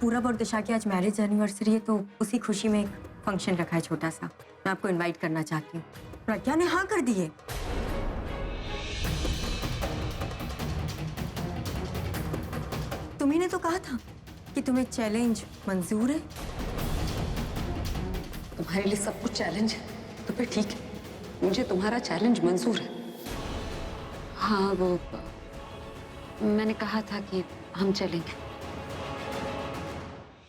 पूरा और दिशा की आज मैरिज एनिवर्सरी है, तो उसी खुशी में एक फंक्शन रखा है छोटा सा। मैं आपको इनवाइट करना चाहती हूँ। प्रज्ञा ने हाँ कर दी है। तुम्ही ने तो कहा था कि तुम्हें चैलेंज मंजूर है। तुम्हारे लिए सब कुछ चैलेंज है तो फिर ठीक है, मुझे तुम्हारा चैलेंज मंजूर है। हाँ, वो मैंने कहा था कि हम चलेंगे।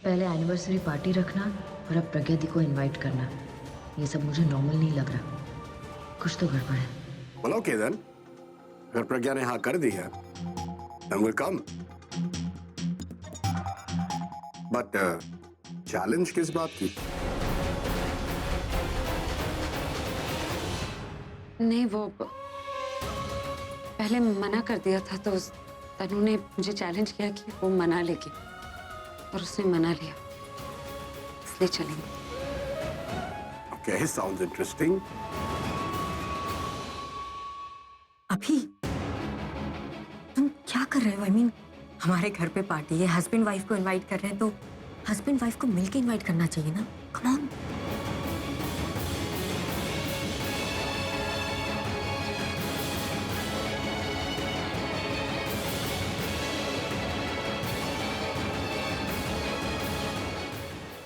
पहले एनिवर्सरी पार्टी रखना और अब प्रज्ञा दी को इनवाइट करना, ये सब मुझे नॉर्मल नहीं लग रहा। कुछ तो गड़बड़ है। Well, okay then. अगर प्रज्ञा ने हाँ कर दी है, then we'll come. But challenge किस बात की? नहीं, वो पहले मना कर दिया था तो तनु ने मुझे चैलेंज किया कि वो मना लेगी और उसने मना लिया, इसलिए चलेंगे। Okay, sounds interesting. अभी तुम क्या कर रहे हो? I mean, हमारे घर पे पार्टी है, हस्बैंड वाइफ को इनवाइट कर रहे हैं, तो हस्बैंड वाइफ को मिलके इनवाइट करना चाहिए ना। Come on.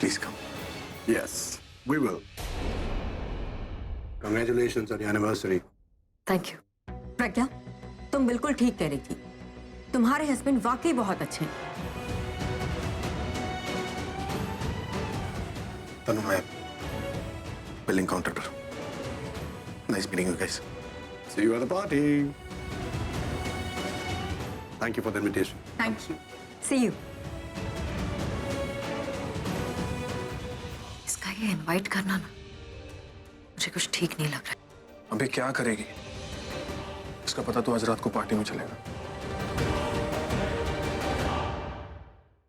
Please come. Yes, we will. Congratulations on your anniversary. Thank you. Pragya, तुम बिल्कुल ठीक कह रही थी। तुम्हारे हस्बैंड वाकई बहुत अच्छे हैं। तनु, मैं बिलिंग काउंटर पर। Nice meeting you guys. See you at the party. Thank you for the invitation. Thank you. See you. इसका ये इनवाइट करना ना मुझे कुछ ठीक नहीं लग रहा। अभी क्या करेगी? इसका पता तो आज रात को पार्टी में चलेगा।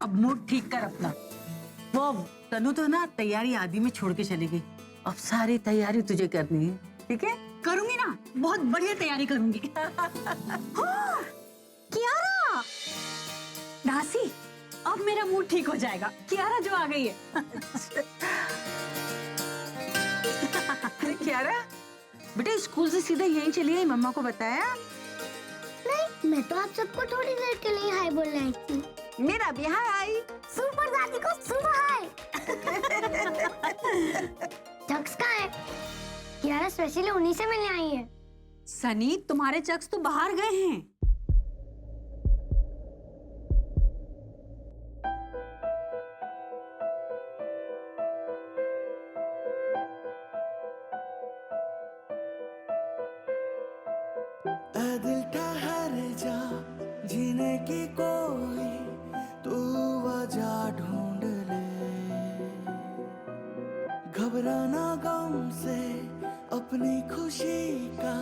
अब मूड ठीक कर अपना। वो तनु तो ना तैयारी आदि में छोड़ के चली गई। अब सारी तैयारी तुझे करनी है, ठीक है? करूंगी ना, बहुत बढ़िया तैयारी करूंगी। कियारा, दासी, अब मेरा मूड ठीक हो जाएगा। कियारा जो आ गई है। अरे कियारा, बेटा स्कूल से सीधा यहीं चली आई, मम्मा को बताया? नहीं, मैं तो आप सबको थोड़ी देर के लिए हाय बोलने आई थी। मेरा भी हाय। सुपर दादी को सुपर हाय। चक्स कहाँ है? कियारा स्पेशली उन्हीं से मिलने आई है। सनी, तुम्हारे चक्स तो बाहर गए हैं। दिल ठहर जा, जीने की कोई तू वजह ढूंढ ले। घबराना गम से अपनी खुशी का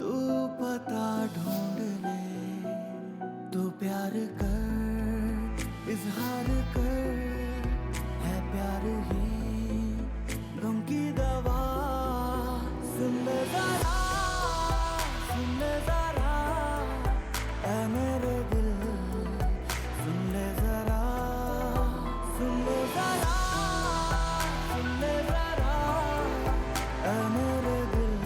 तू पता ढूंढ ले। तू प्यार कर, इजहार कर, है प्यार ही गम की दवा। सुन ले जरा, सुन ले जरा, ऐ मेरे दिल, सुन ले जरा, सुन ले जरा, सुन ले जरा, ऐ मेरे दिल,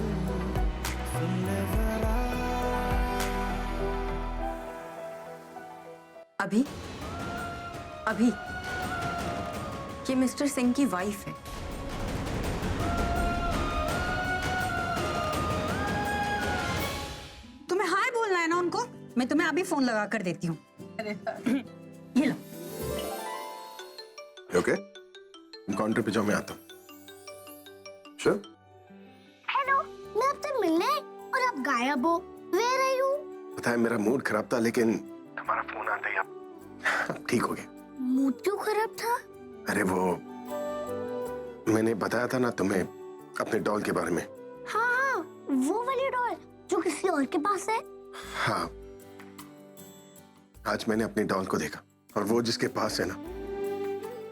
सुन ले जरा। अभी अभी ये मिस्टर सिंह की वाइफ है। तुम्हें हाय बोलना है ना उनको? मैं तुम्हें अभी फोन लगा कर देती हूँ। ये लो। Okay? तुम काउंटर पे जाओ, मैं आता हूँ। Sure? हेलो, मैं आपसे मिलने आई और आप गायब हो। Where are you? पता है मेरा मूड खराब था, लेकिन तुम्हारा फोन आता ही अब ठीक हो गया। मूड क्यों खराब था? अरे वो मैंने बताया था ना तुम्हें अपने डॉल के बारे में। हाँ, वो वाली डॉल जो किसी और के पास है। हाँ, आज मैंने अपनी डॉल को देखा और वो जिसके पास है ना,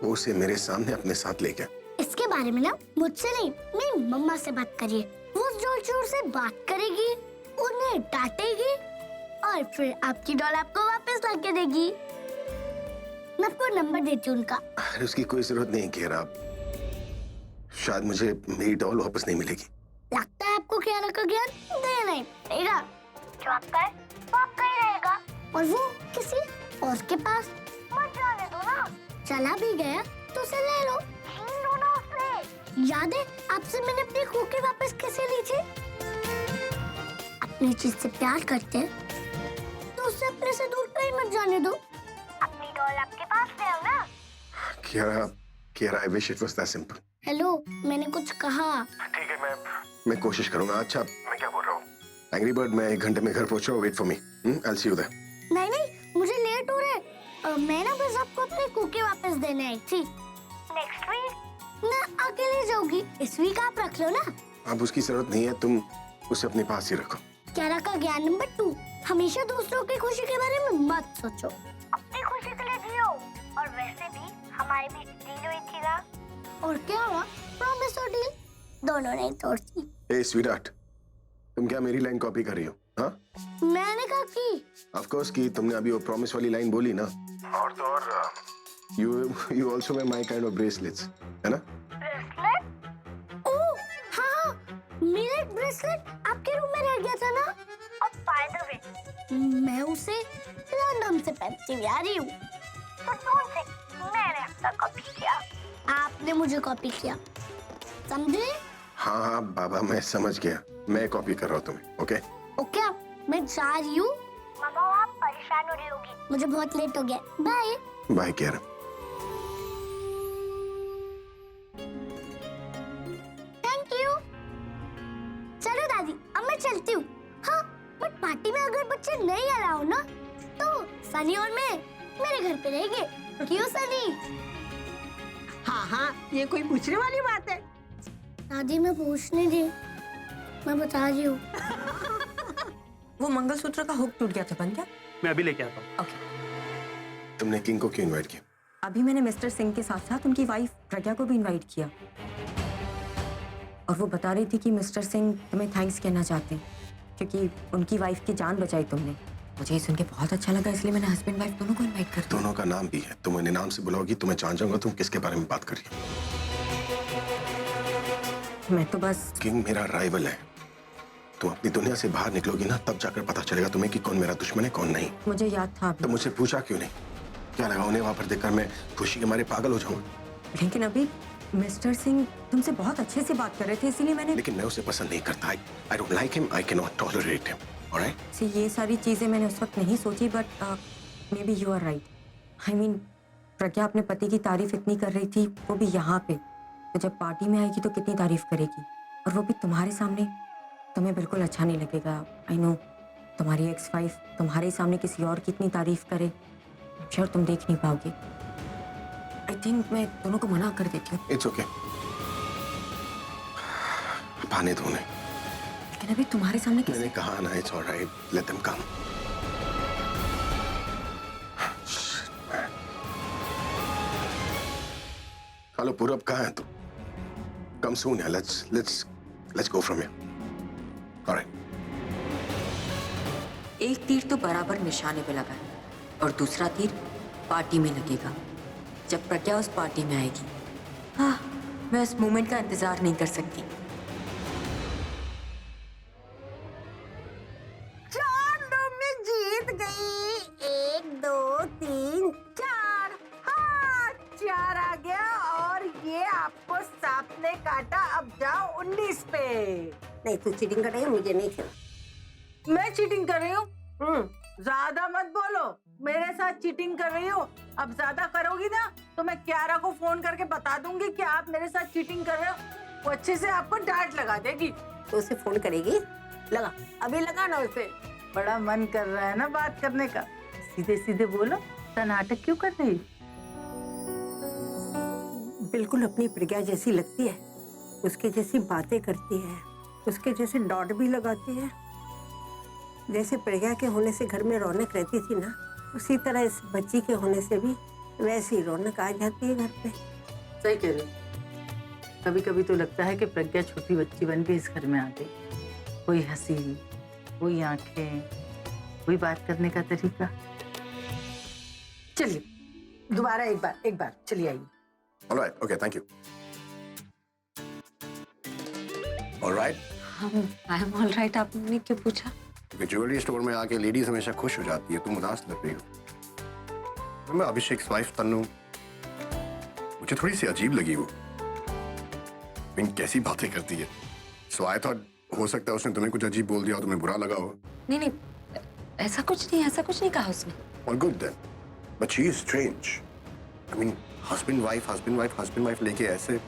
वो उसे मेरे सामने अपने साथ ले गया। इसके बारे में ना मुझसे नहीं, मेरी मम्मा से बात करिए। वो जोर जोर से बात करेगी, उन्हें डांटेगी और फिर आपकी डॉल आपको वापस ला के देगी। मैं आपको नंबर देती हूँ उनका। अरे उसकी कोई जरूरत नहीं है कियारा। शायद मुझे मेरी डॉल वापस नहीं मिलेगी। लगता है आपको कियारा का ज्ञान दे नहीं पड़ेगा। जो आपका है वो आपका ही रहेगा और वो किसी और के पास मत जाने दो ना। चला भी गया तो उसे ले लो। छीन लो ना उससे। याद है आपसे मैंने अपनी खोके वापस कैसे ली थी? अपनी चीज से प्यार करते हैं तो उससे अपने से दूर कहीं मत जाने दो। अपनी डॉल आपके पास ले आओ ना। Kiara, I wish it was that simple. Hello, मैंने कुछ कहा। ठीक है, मैं कोशिश करूंगा। अच्छा, मैं क्या बोल रहा हूँ? एंग्री बर्ड, मैं 1 घंटे में घर पहुंच रहा हूँ। Wait for me. I'll see you there. नहीं, मुझे लेट हो रहा है। मैं ना बस आपको अपने कुकी वापस देने आई थी। नेक्स्ट वीक मैं अकेले जाऊंगी। इस वीक आप रख लो ना। अब उसकी जरूरत नहीं है, तुम उसे अपने पास ही रखो। कियारा का ज्ञान नंबर 2, हमेशा दूसरों की खुशी के बारे में मत सोचो, अपनी खुशी के लिए जियो। और वैसे भी हमारे बीच डील हुई थी ना। और क्या हुआ? प्रॉमिस और डील दोनों नहीं तोड़ती। ए स्वीटहार्ट, तुम क्या मेरी लाइन कॉपी कर रही हो? हाँ, मैंने कहा कि ऑफ कोर्स की तुमने अभी वो प्रॉमिस वाली लाइन बोली ना। और तो और you also wear my kind of bracelets, है ना? ब्रेसलेट? ओह हाँ, मेरा एक ब्रेसलेट आपके रूम में रह गया था ना। और बाय द वे, मैं उसे लंदन से पहनती हुई आ रही हूँ। मैंने आपका कॉपी किया, आपने मुझे कॉपी किया, समझे? हाँ बाबा, मैं समझ गया। मैं कॉपी कर रहा हूँ तुम्हें। ओके ओके, मैं जा रही हूँ। मामा आप परेशान हो रही होगी, मुझे बहुत लेट हो गया। Bye bye Kiara. Thank you. चलो दादी, अब मैं चलती हूँ। हाँ, बट पार्टी में अगर बच्चे नहीं अलाउ ना तो सनी और मैं मेरे घर पे रहेंगे। क्यों सनी? हाँ, ये कोई पूछने वाली बात है? दादी मैं पूछने दी, मैं बता रही हूँ। वो मंगलसूत्र का हुक टूट गया था, बन क्या? मैं अभी लेके आता हूँ। ओके। तुमने किंग को क्यों इनवाइट किया? अभी मैंने मिस्टर सिंह के साथ साथ उनकी वाइफ प्रज्ञा को भी इनवाइट किया और वो बता रही थी कि मिस्टर सिंह तुम्हें थैंक्स कहना चाहते हैं क्योंकि उनकी वाइफ की जान बचाई तुमने। मुझे ये सुन के बहुत अच्छा लगा, इसलिए मैंने हस्बैंड वाइफ दोनों को इनवाइट कर दिया। दोनों का नाम भी है। तुम उन्हें नाम से बुलाओगी तो मैं जान जाऊंगा तुम किसके बारे में बात कर रही हो। मैं तो बस किंग मेरा राइवल है। तुम अपनी दुनिया से बाहर निकलोगी ना, तब जाकर पता चलेगा तुम्हें कि कौन मेरा दुश्मन है, कौन नहीं। मुझे याद था तो मुझसे पूछा क्यों नहीं? क्या लगा उन्हें वहां पर देखकर मैं खुशी के मारे पागल हो जाऊंगा? लेकिन अभी मिस्टर सिंह तुमसे बहुत अच्छे से बात कर रहे थे, इसीलिए मैंने लेकिन मैं उसे पसंद नहीं करता। I don't like him. I cannot tolerate him. Alright? से ये सारी चीजें मैंने उस वक्त नहीं सोची, but may be you are right. I mean Pragya अपने पति की तारीफ इतनी कर रही थी, वो भी यहाँ पे, तो जब पार्टी में आएगी तो कितनी तारीफ करेगी, और वो भी तुम्हारे सामने। तुम्हें बिल्कुल अच्छा नहीं लगेगा। आई नो तुम्हारी एक्स वाइफ तुम्हारे सामने किसी और की इतनी तारीफ करे, श्योर तुम देख नहीं पाओगे। आई थिंक मैं दोनों को मना कर देती हूँ। It's okay. पाने दो उन्हें। लेकिन अभी तुम्हारे सामने मैंने कहा ना, it's alright. Let them come. Hello पूरब, कहाँ है तू? Come soon, यार. Let's go from here. Alright. एक तीर तो बराबर निशाने पे लगा है और दूसरा तीर पार्टी में लगेगा जब प्रज्ञा उस पार्टी में आएगी। हाँ, मैं उस मोमेंट का इंतजार नहीं कर सकती। में जीत गई। 1 2 3 4। हाँ, 4 आ गया और ये आपको सांप ने काटा। अब जाओ 19 पे। नहीं, तू चीटिंग कर रही है, मुझे नहीं खेलना। मैं चीटिंग कर रही हूँ? ज्यादा मत बोलो, मेरे साथ चीटिंग कर रही हो। अब ज्यादा करोगी ना तो मैं कियारा को फोन करके बता दूंगी कि आप मेरे साथ चीटिंग कर रहे हो। वो अच्छे से आपको डांट लगा देगी। तो उसे फोन करेगी? लगा, अभी लगा ना उसे। बड़ा मन कर रहा है ना बात करने का। सीधे सीधे बोलो, तो नाटक क्यों कर रही? बिल्कुल अपनी प्रज्ञा जैसी लगती है, उसके जैसी बातें करती है, उसके जैसे डॉट भी लगाती है। जैसे प्रज्ञा के होने से घर में रौनक रहती थी ना, उसी तरह इस बच्ची के होने से भी वैसी रौनक आ जाती है घर पे। सही कह रही हो। कभी कभी तो लगता है कि प्रज्ञा छोटी बच्ची बन के इस घर में आ गई। कोई हंसी, कोई आंखें, कोई बात करने का तरीका। चलिए दोबारा एक बार चलिए आइए। Alright, okay, thank you. Alright, I am all right. आपने क्यों पूछा? ज्वेलरी स्टोर में आके लेडीज हमेशा खुश हो जाती है, तुम उदास लग रही हो। मैं अभिषेक वाइफ तन्नू, मुझे थोड़ी सी अजीब लगी वो। कैसी बातें करती है। सो आई थॉट हो सकता है उसने तुम्हें कुछ अजीब बोल दिया और तुम्हें बुरा लगा हो। नहीं, ऐसा कुछ नहीं कहा उसने। All good then, but she is strange. I mean, husband wife लेके ऐसे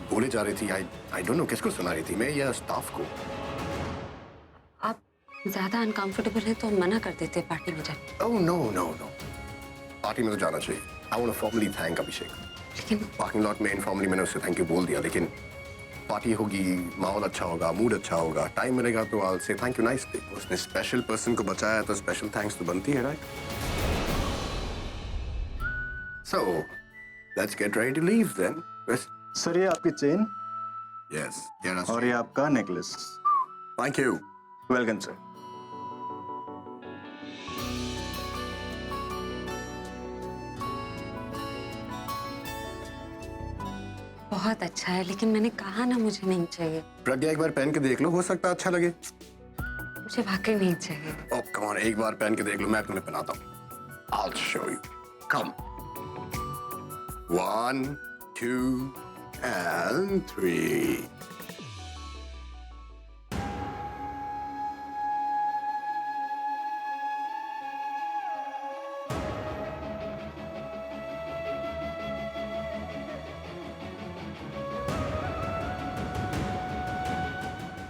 बोले जा रही थी। I don't know किसको सुना रही थी, मैं या स्टाफ को। आप ज्यादा अनकंफर्टेबल है तो मना कर देते पार्टी में जाने। Oh no, पार्टी में तो जाना चाहिए। I want to formally thank अभिषेक। लेकिन पार्किंग लॉट में इनफॉर्मली मैंने उससे थैंक यू बोल दिया, लेकिन पार्टी होगी, माहौल अच्छा होगा, मूड अच्छा होगा, टाइम मिलेगा तो I'll say thank you nicely। उसने स्पेशल पर्सन को बचाया तो स्पेशल थैंक्स तो बनती है, right? So, let's get ready to leave then। Sir ये आपकी चेन Yes, yeah, और ये आपका necklace. thank you। Welcome sir. बहुत अच्छा है, लेकिन मैंने कहा ना मुझे नहीं चाहिए। प्रज्ञा एक बार पहन के देख लो, हो सकता है अच्छा लगे। मुझे वाकई नहीं चाहिए। Oh, come on, एक बार पहन के देख लो, मैं तुम्हें पहनाता हूँ। I'll show you। Come। 1, 2 and 3।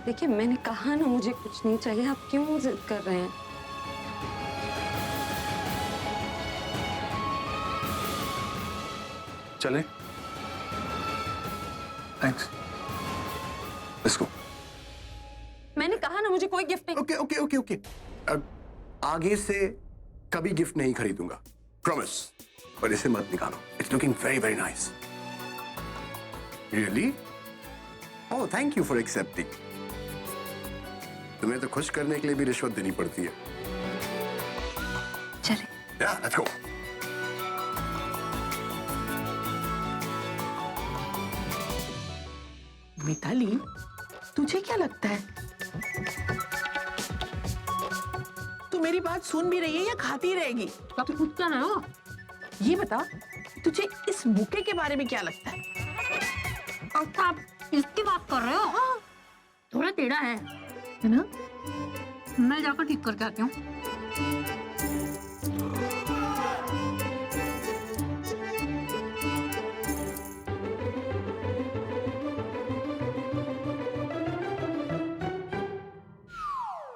देखिए, मैंने कहा ना मुझे कुछ नहीं चाहिए, आप क्यों जिद कर रहे हैं? चले? थैंक्स। Let's go। मैंने कहा ना मुझे कोई गिफ्ट नहीं। ओके। अब आगे से कभी गिफ्ट नहीं खरीदूंगा, प्रॉमिस। पर इसे मत निकालो। It's looking very very nice। Really? Oh, thank you for accepting। तुम्हें तो खुश करने के लिए भी रिश्वत देनी पड़ती है। चले। Yeah, let's go। मिताली, तुझे क्या लगता है, तू मेरी बात सुन भी रही है या खाती रहेगी? आप खुद क्या रहे हो? ये बता, तुझे इस बुके के बारे में क्या लगता है? अच्छा, आप इसकी बात कर रहे हो? हाँ, थोड़ा टेढ़ा है ना? मैं जाकर ठीक करके आती हूँ।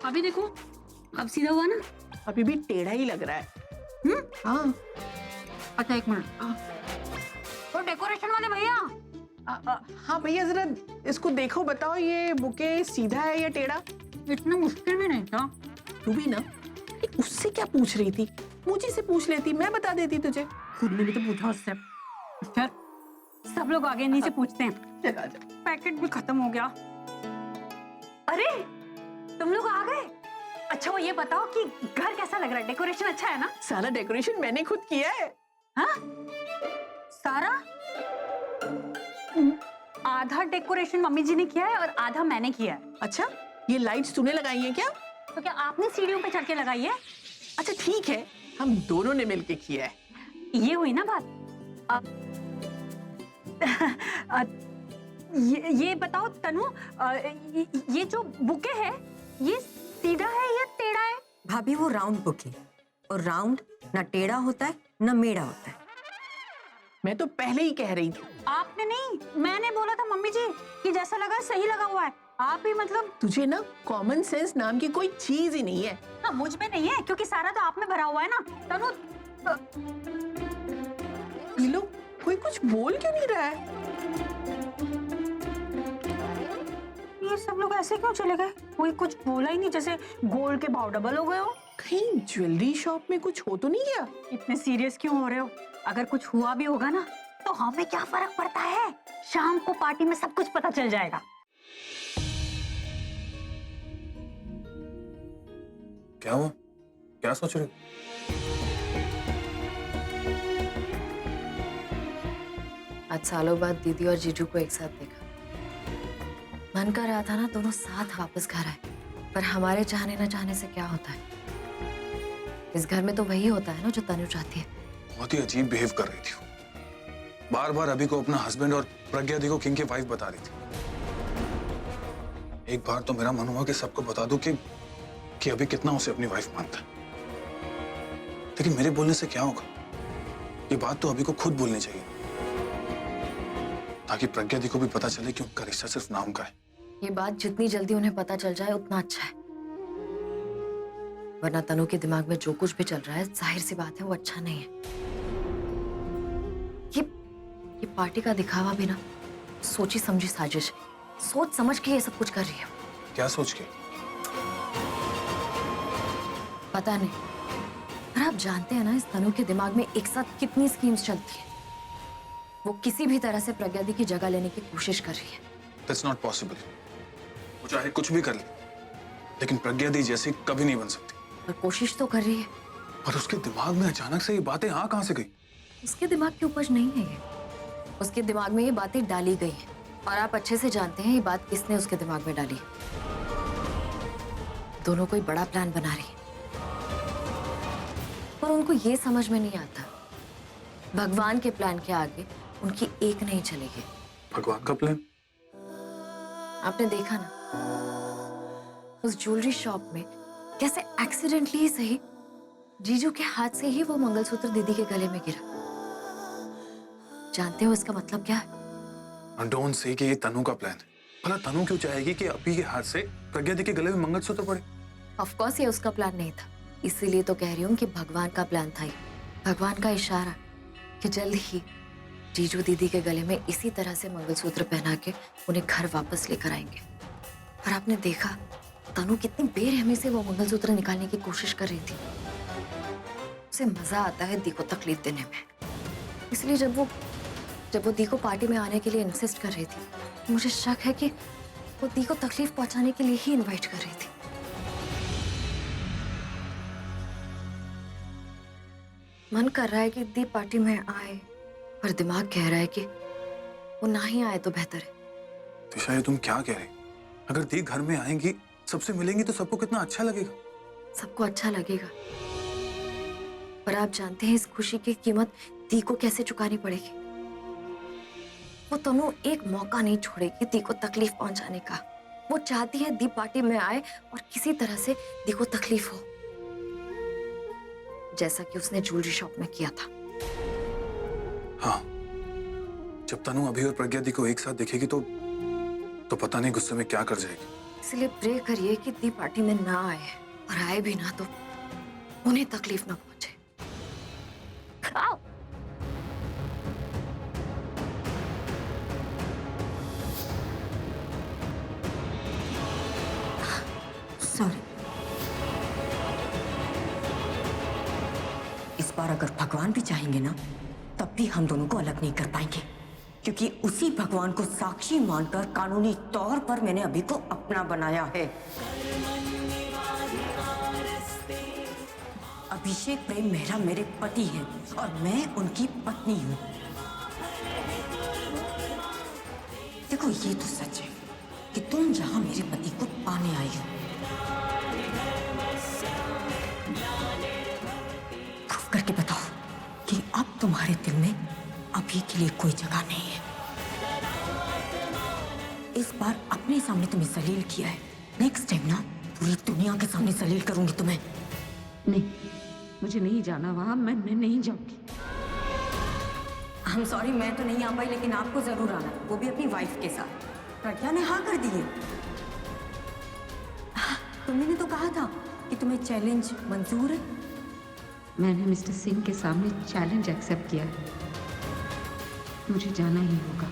अभी देखो, अब सीधा हुआ ना? अभी भी टेढ़ा ही लग रहा है। हाँ। अच्छा, एक मिनट। तो डेकोरेशन वाले भैया, हाँ भैया, जरा इसको देखो, बताओ ये बुके सीधा है या टेढ़ा? इतना मुश्किल भी नहीं था। तू भी ना, उससे क्या पूछ रही थी? मुझे से पूछ लेती, मैं बता देती तुझे। खुद ने भी तो पूछा उससे। फिर सब लोग आगे नीचे पूछते हैं। चल आजा। पैकेट भी खत्म हो गया। अरे, तुम लोग आ गए। अच्छा, वो ये बताओ कि घर कैसा लग रहा है? डेकोरेशन अच्छा है ना? सारा डेकोरेशन मैंने खुद किया है। हाँ? सारा? आधा डेकोरेशन मम्मी जी ने किया है और आधा मैंने किया है। अच्छा, ये लाइट्स तूने लगाई हैं क्या? तो क्या आपने सीढ़ियों पे चढ़ के लगाई है? अच्छा ठीक है, हम दोनों ने मिलके किया है। ये हुई ना बात। ये बताओ तनु, ये जो बुके है, ये सीधा है या टेढ़ा है? भाभी, वो राउंड बुक है और राउंड ना टेढ़ा होता है ना मेढ़ा होता है। मैं तो पहले ही कह रही थी। आपने नहीं, मैंने बोला था मम्मी जी कि जैसा लगा सही लगा हुआ है। आप ही मतलब, तुझे ना कॉमन सेंस नाम की कोई चीज ही नहीं है। ना मुझ में नहीं है, क्योंकि सारा तो आप में भरा हुआ है ना। तनु, ये लोग कोई कुछ बोल क्यों नहीं रहा है? ये सब लोग ऐसे क्यों चले गए? कोई कुछ बोला ही नहीं, जैसे गोल्ड के भाव डबल हो गए हो। कहीं ज्वेलरी शॉप में कुछ हो तो नहीं गया? इतने सीरियस क्यों हो रहे हो? अगर कुछ हुआ भी होगा ना, तो हमें क्या फर्क पड़ता है? शाम को पार्टी में सब कुछ पता चल जाएगा। क्या हुआ? क्या सोच रहे हो? आज सालों बाद दीदी और जीजू को एक साथ देखा। मन कर रहा था ना दोनों साथ वापस घर आए, पर हमारे चाहने न चाहने से क्या होता है। इस घर में तो वही होता है ना जो तनु चाहती है। बहुत ही अजीब बिहेव कर रही थी वो। बार बार अभी को अपना हस्बैंड और प्रज्ञा दी को किंग की वाइफ बता रही थी। एक बार तो मेरा मन हुआ कि सबको बता दूं कि अभी कितना उसे अपनी वाइफ मानता है, लेकिन मेरे बोलने से क्या होगा। ये बात तो अभी को खुद बोलनी चाहिए, ताकि प्रज्ञा दी को भी पता चले कि उनका रिश्ता सिर्फ नाम का है। ये बात जितनी जल्दी उन्हें पता चल जाए उतना अच्छा है, वरना तनु के दिमाग में जो कुछ भी चल रहा है जाहिर सी बात है वो अच्छा नहीं है। ये पार्टी का दिखावा भी ना सोची समझी साजिश है। सोच समझ के ये सब कुछ कर रही है। क्या सोच के? पता नहीं, पर आप जानते हैं ना इस तनु के दिमाग में एक साथ कितनी स्कीम्स चलती है। वो किसी भी तरह से प्रज्ञा दी की जगह लेने की कोशिश कर रही है। That's not possible. वो चाहे कुछ भी कर ले, लेकिन प्रज्ञा दी जैसी कभी नहीं बन सकती। पर कोशिश तो कर रही है। पर उसके दिमाग में अचानक से ये बातें कहाँ से गई? उसके दिमाग की उपज नहीं है ये। उसके दिमाग में ये बातें डाली गई हैं, और आप अच्छे से जानते हैं ये बात किसने उसके दिमाग में डाली है। दोनों कोई बड़ा प्लान बना रही है, पर उनको ये समझ में नहीं आता भगवान के प्लान के आगे उनकी एक नहीं चलेगी। भगवान का प्लान? आपने देखा ना उस ज्वेलरी शॉप में कैसे एक्सीडेंटली ही सही जीजू के हाथ से ही वो मंगलसूत्र दीदी के गले में गिरा। जानते हो इसका मतलब क्या है? डोंट से कि ये तनु का प्लान है। भला तनु क्यों चाहेगी कि अभी के हाथ से प्रज्ञा दी के गले में मंगलसूत्र पड़े? ऑफ कोर्स ये उसका प्लान नहीं था, इसीलिए तो कह रही हूँ कि भगवान का प्लान था ये। भगवान का इशारा कि जल्द ही जीजू दीदी के गले में इसी तरह से मंगलसूत्र पहना के उन्हें घर वापस लेकर आएंगे। और आपने देखा तनु कितनी बेरहमी से वो मंगलसूत्र निकालने की कोशिश कर रही थी। उसे मजा आता है दी को तकलीफ देने में, इसलिए जब वो दी को पार्टी में आने के लिए इंसिस्ट कर रही थी, मुझे शक है कि वो दी को तकलीफ पहुंचाने के लिए ही इनवाइट कर रही थी। मन कर रहा है कि दी पार्टी में आए, पर दिमाग कह रहा है कि वो ना ही आए तो बेहतर है। दिशा ये तुम क्या कह रही? अगर दी घर में आएंगी, सबसे मिलेंगी तो सबको कितना अच्छा लगेगा। सबको अच्छा लगेगा, पर आप जानते हैं इस खुशी की कीमत दी को कैसे चुकानी पड़ेगी। वो तनु एक मौका नहीं छोड़ेगी दी को तकलीफ पहुंचाने का। वो चाहती है दी पार्टी में आए और किसी तरह से दी को तकलीफ हो, जैसा कि उसने ज्वेलरी शॉप में किया था। हाँ, जब तनु अभी और प्रज्ञा दी को एक साथ देखेगी तो पता नहीं गुस्से में क्या कर जाएगी। इसलिए प्रे करिए कि दी पार्टी में ना आए, और आए भी ना तो उन्हें तकलीफ ना पहुंचे। खाओ। सॉरी। इस बार अगर भगवान भी चाहेंगे ना, तब भी हम दोनों को अलग नहीं कर पाएंगे, क्योंकि उसी भगवान को साक्षी मानकर कानूनी तौर पर मैंने अभी को अपना बनाया है। अभिषेक प्रेम मेहरा मेरे पति हैं और मैं उनकी पत्नी हूँ। देखो ये तो सच है कि तुम जहां मेरे पति को पाने आई हो, प्रूफ करके बताओ कि अब तुम्हारे दिल में अभी के लिए कोई जगह नहीं है। इस बार अपने सामने तुम्हें जलील किया है, नेक्स्ट टाइम ना पूरी दुनिया के सामने जलील करूंगी तुम्हें। नहीं, मुझे नहीं जाना वहां। मैं नहीं जाऊंगी। आई एम सॉरी, मैं तो नहीं आ पाई, लेकिन आपको जरूर आना, वो भी अपनी वाइफ के साथ। प्रज्ञा ने हाँ कर दी है। तुमने तो कहा था कि तुम्हें चैलेंज मंजूर है। मैंने मिस्टर सिंह के सामने चैलेंज एक्सेप्ट किया है। मुझे जाना ही होगा।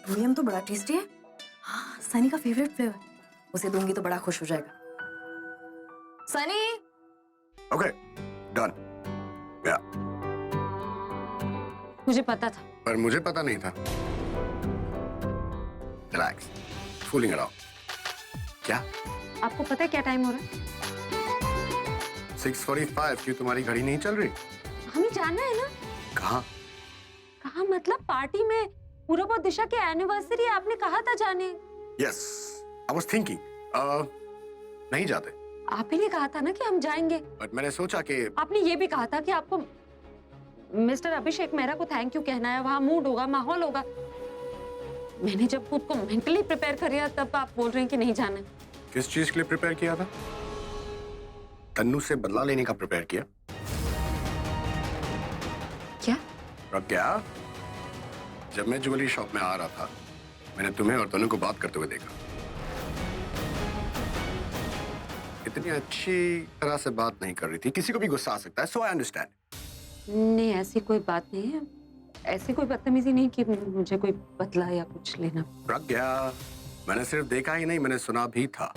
विलियम तो बड़ा टेस्टी है। हाँ, सनी का फेवरेट फ्लेवर। उसे दूंगी तो बड़ा खुश हो जाएगा। सनी। Okay, done. या। मुझे पता था। पर मुझे पता नहीं था। Relax, fooling around. क्या? आपको पता है क्या टाइम हो रहा है? 6:45 क्यों तुम्हारी घड़ी नहीं चल रही? हमें जाना है ना। कहाँ? कहाँ मतलब पार्टी में? पूरब और दिशा के एनिवर्सरी आपने कहा था जाने। Yes, I was thinking. नहीं जाते। आप ही ने कहा था ना कि हम जाएंगे। बट मैंने सोचा कि आपने ये भी कहा था कि आपको मिस्टर अभिषेक मेहरा को थैंक यू कहना है, वहाँ मूड होगा, माहौल होगा। मैंने जब खुद को मेंटली प्रिपेयर कर लिया तब आप बोल रहे हैं कि नहीं जाना। किस चीज के लिए प्रिपेयर किया था? तन्नू से बदला लेने का प्रिपेयर किया। क्या? प्रज्ञा, जब मैं ज्वेलरी शॉप में आ रहा था मैंने तुम्हें और तन्नू को बात करते हुए देखा। इतनी अच्छी तरह से बात नहीं कर रही थी, किसी को भी गुस्सा आ सकता है, सो आई अंडरस्टैंड। नहीं, ऐसी कोई बात नहीं है, ऐसी कोई बदतमीजी नहीं कि मुझे कोई बदला या कुछ लेना। प्रज्ञा, मैंने सिर्फ देखा ही नहीं, मैंने सुना भी था।